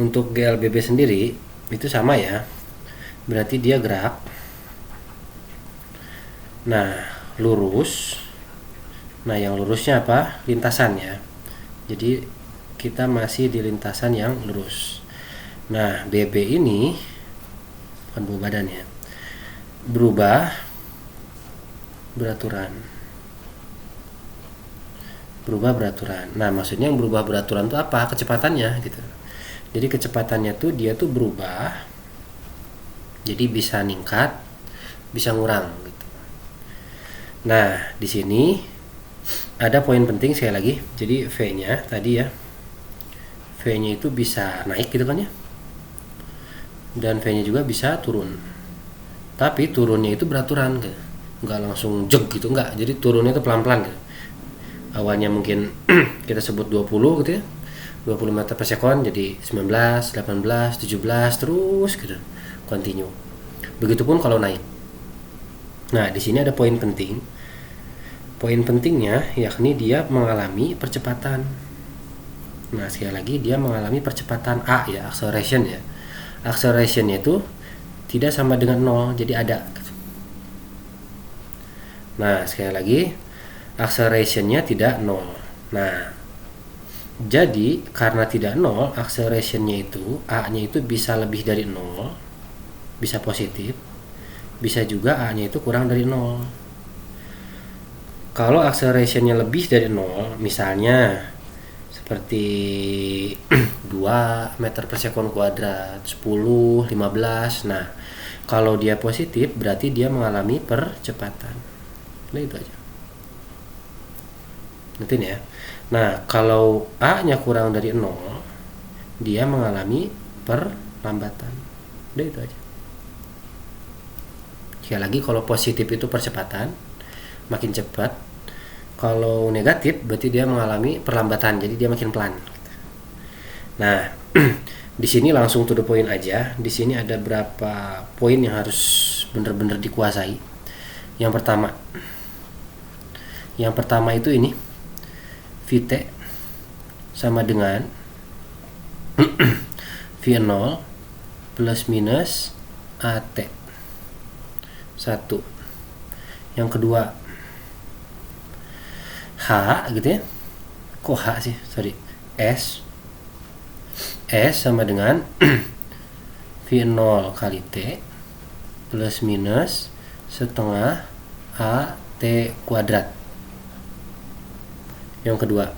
Untuk GLBB sendiri itu sama ya, berarti dia gerak. Nah, lurus. Nah, yang lurusnya apa? Lintasan ya. Jadi kita masih di lintasan yang lurus. Nah, BB ini bukan bau badan ya, berubah beraturan. Nah, maksudnya yang berubah beraturan itu apa? Kecepatannya gitu. Jadi kecepatannya tuh dia tuh berubah, jadi bisa ningkat, bisa ngurang gitu. Nah, di sini ada poin penting sekali lagi. Jadi V-nya tadi ya, V-nya itu bisa naik gitu kan ya, dan V-nya juga bisa turun. Tapi turunnya itu beraturan gitu, nggak langsung jeg gitu, nggak. Jadi turunnya itu pelan-pelan gitu. Awalnya mungkin kita sebut 20 gitu ya, 20 meter per sekon, jadi 19, 18, 17 terus gitu, continue. Begitupun kalau naik. Nah, di sini ada poin penting. Poin pentingnya yakni dia mengalami percepatan. Nah, sekali lagi dia mengalami percepatan A ya, acceleration ya. Accelerationnya itu tidak sama dengan 0, jadi ada. Nah, sekali lagi accelerationnya tidak 0. Nah, jadi karena tidak 0, accelerationnya itu A-nya itu bisa lebih dari 0, bisa positif, bisa juga A-nya itu kurang dari 0. Kalau accelerationnya lebih dari 0, misalnya seperti 2 meter per sekon kuadrat, 10, 15. Nah, kalau dia positif berarti dia mengalami percepatan. Nah, itu aja. Nanti ya. Nah, kalau A-nya kurang dari 0, dia mengalami perlambatan. Udah itu aja. Sekali lagi, kalau positif itu percepatan, makin cepat. Kalau negatif berarti dia mengalami perlambatan, jadi dia makin pelan. Nah, di sini langsung to the point aja. Di sini ada berapa poin yang harus benar-benar dikuasai. Yang pertama itu ini, Vt sama dengan V0 plus minus AT. Satu. Yang kedua, H gitu ya. Kok H sih? Sorry. S sama dengan V0 kali T plus minus setengah AT kuadrat. Yang kedua.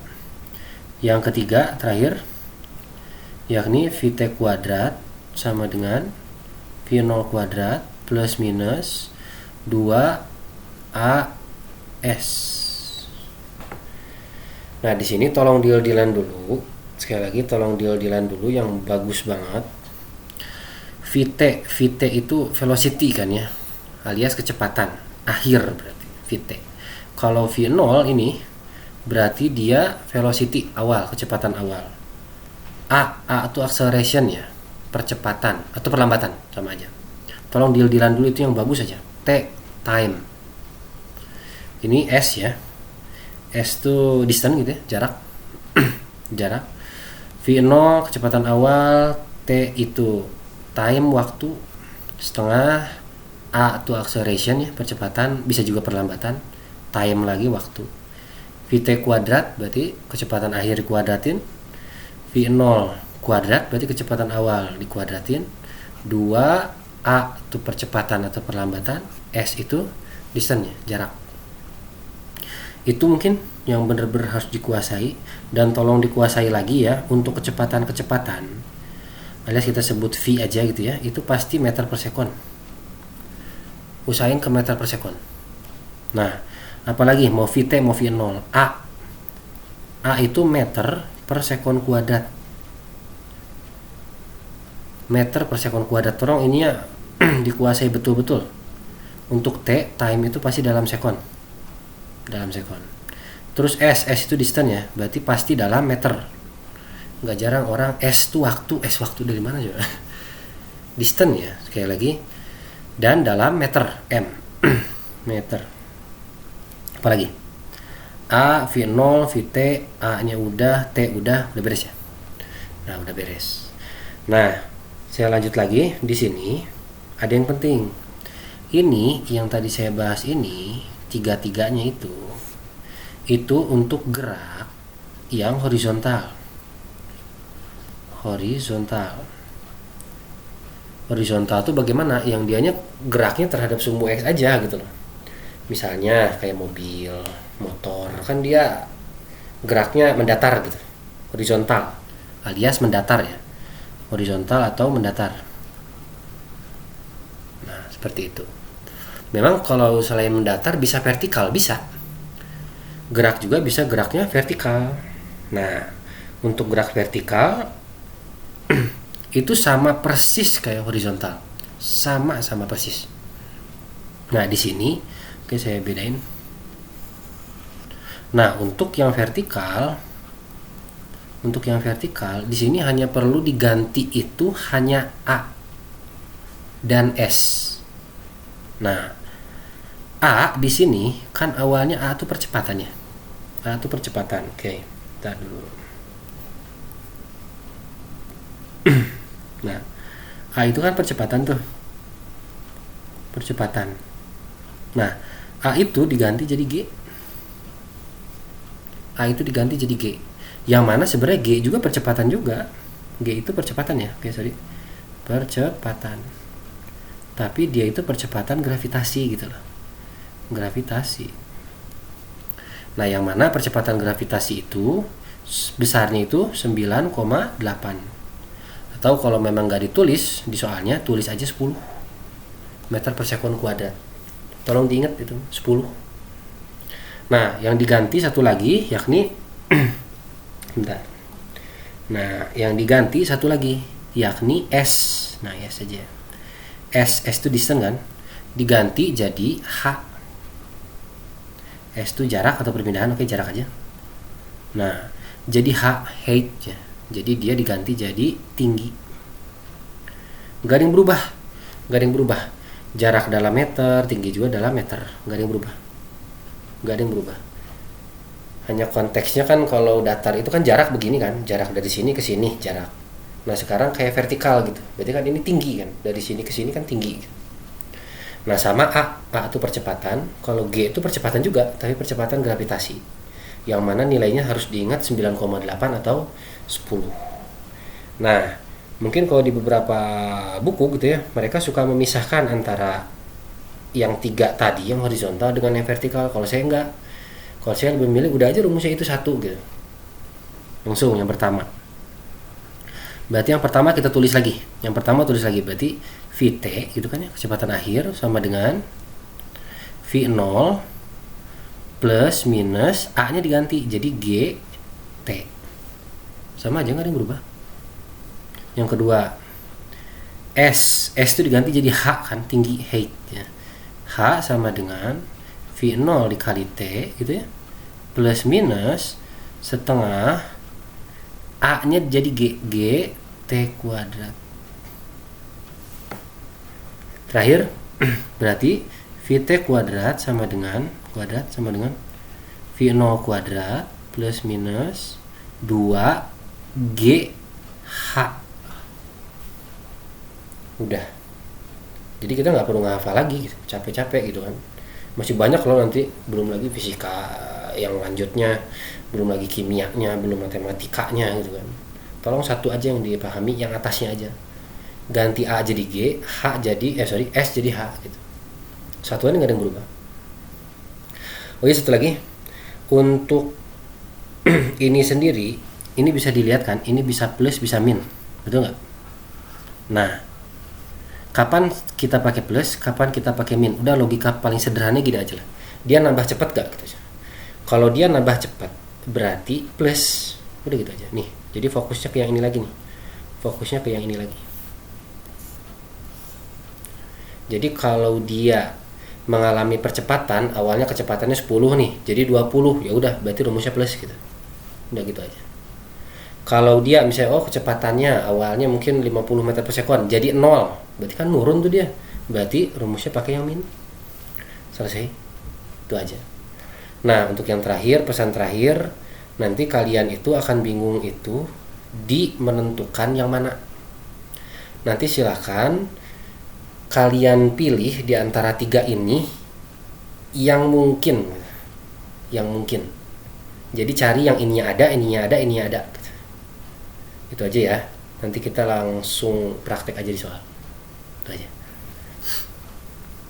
Yang ketiga terakhir, yakni Vt kuadrat sama dengan V0 kuadrat plus minus 2AS. Nah, di sini tolong deal-dealan dulu. Sekali lagi tolong deal-dealan dulu yang bagus banget. Vt itu velocity kan ya, alias kecepatan akhir berarti Vt. Kalau V0 ini berarti dia velocity awal, kecepatan awal. A itu acceleration ya, percepatan atau perlambatan, sama aja. Tolong deal-dealan dulu, itu yang bagus aja. T, time. Ini S ya. S itu distance gitu ya, jarak. Jarak. V0 kecepatan awal, T itu time, waktu, setengah. A itu acceleration ya, percepatan, bisa juga perlambatan. Time lagi, waktu. Vt kuadrat berarti kecepatan akhir dikuadratin. V0 kuadrat berarti kecepatan awal dikuadratin. 2A itu percepatan atau perlambatan. S itu distance ya, jarak. Itu mungkin yang benar-benar harus dikuasai, dan tolong dikuasai lagi ya untuk kecepatan alias kita sebut V aja gitu ya, itu pasti meter per sekon. Usahain ke meter per sekon. Nah, apalagi mau Vt mau V0, A itu meter per sekon kuadrat. Meter per sekon kuadrat. Tolong ini ya dikuasai betul-betul. Untuk T, time itu pasti dalam sekon. Dalam sekon. Terus S itu distance ya, berarti pasti dalam meter. Nggak jarang orang S itu waktu. S waktu dari mana juga? Distance ya, sekali lagi. Dan dalam meter, M. Meter. Apalagi? A, V0, Vt, A nya udah, T udah beres ya. Nah, udah beres. Nah, saya lanjut lagi di sini. Ada yang penting. Ini yang tadi saya bahas ini, tiga-tiganya itu untuk gerak yang horizontal. Horizontal tuh bagaimana? Yang dianya geraknya terhadap sumbu X aja gitu loh. Misalnya kayak mobil, motor, kan dia geraknya mendatar gitu. Horizontal alias mendatar ya. Horizontal atau mendatar. Nah, seperti itu. Memang kalau selain mendatar bisa vertikal, bisa. Gerak juga bisa geraknya vertikal. Nah, untuk gerak vertikal itu sama persis kayak horizontal. Sama persis. Nah, di sini oke saya bedain. Nah, untuk yang vertikal di sini hanya perlu diganti itu hanya A dan S. Nah, A di sini kan awalnya A itu percepatannya. A itu percepatan. Oke, kita dulu. Nah, A itu kan percepatan tuh. Percepatan. Nah, A itu diganti jadi G. A itu diganti jadi G. Yang mana sebenarnya G juga percepatan juga. G itu percepatan ya. Oke, sorry. Percepatan. Tapi dia itu percepatan gravitasi gitu loh. Gravitasi. Nah, yang mana percepatan gravitasi itu besarnya itu 9,8. Atau kalau memang nggak ditulis di soalnya, tulis aja 10 meter per sekon kuadrat. Tolong diingat itu 10. Nah, yang diganti satu lagi yakni bentar. Nah, yang diganti satu lagi yakni S. Nah, S saja. S itu distance kan? Diganti jadi H. S itu jarak atau perpindahan, oke jarak aja. Nah, jadi H, height ya. Jadi dia diganti jadi tinggi. Gak ada yang berubah. Jarak dalam meter, tinggi juga dalam meter. Gak ada yang berubah. Hanya konteksnya kan kalau datar itu kan jarak begini kan. Jarak dari sini ke sini jarak. Nah, sekarang kayak vertikal gitu. Berarti kan ini tinggi kan. Dari sini ke sini kan tinggi gitu. Nah, sama A itu percepatan. Kalau G itu percepatan juga, tapi percepatan gravitasi. Yang mana nilainya harus diingat 9,8 atau 10. Nah, mungkin kalau di beberapa buku gitu ya, mereka suka memisahkan antara yang 3 tadi, yang horizontal dengan yang vertikal. Kalau saya enggak. Kalau saya lebih memilih udah aja rumusnya itu satu gitu. Langsung yang pertama. Berarti yang pertama kita tulis lagi. Berarti Vt gitu kan ya, kecepatan akhir sama dengan V0 plus minus A-nya diganti jadi Gt. Sama aja, nggak ada yang berubah. Yang kedua, S itu diganti jadi H kan, tinggi, height ya. H sama dengan V0 dikali T gitu ya, plus minus setengah A-nya jadi Gt kuadrat. Terakhir, berarti Vt kuadrat sama dengan V0 kuadrat plus minus 2GH. Udah. Jadi kita nggak perlu ngehafal lagi gitu, capek-capek gitu kan. Masih banyak loh nanti, belum lagi fisika yang lanjutnya, belum lagi kimianya, belum matematikanya gitu kan. Tolong satu aja yang dipahami, yang atasnya aja. Ganti A jadi G, S jadi H gitu. Satuannya nggak ada yang berubah. Oke, satu lagi untuk ini sendiri, ini bisa dilihat kan, ini bisa plus bisa min, betul nggak? Nah, kapan kita pakai plus, kapan kita pakai min? Udah logika paling sederhana gini aja lah. Dia nambah cepat gak gitu. Kalau dia nambah cepat berarti plus. Udah gitu aja. Nih, jadi fokusnya ke yang ini lagi nih. Jadi kalau dia mengalami percepatan, awalnya kecepatannya 10 nih, jadi 20. Ya udah, berarti rumusnya plus gitu. Udah gitu aja. Kalau dia misalnya kecepatannya awalnya mungkin 50 meter per sekon, jadi 0. Berarti kan nurun tuh dia. Berarti rumusnya pakai yang min. Selesai. Itu aja. Nah, untuk yang terakhir, pesan terakhir, nanti kalian itu akan bingung itu di menentukan yang mana. Nanti silakan kalian pilih di antara tiga ini yang mungkin, jadi cari yang ininya ada, ininya ada. Itu aja ya. Nanti kita langsung praktek aja di soal. Itu aja.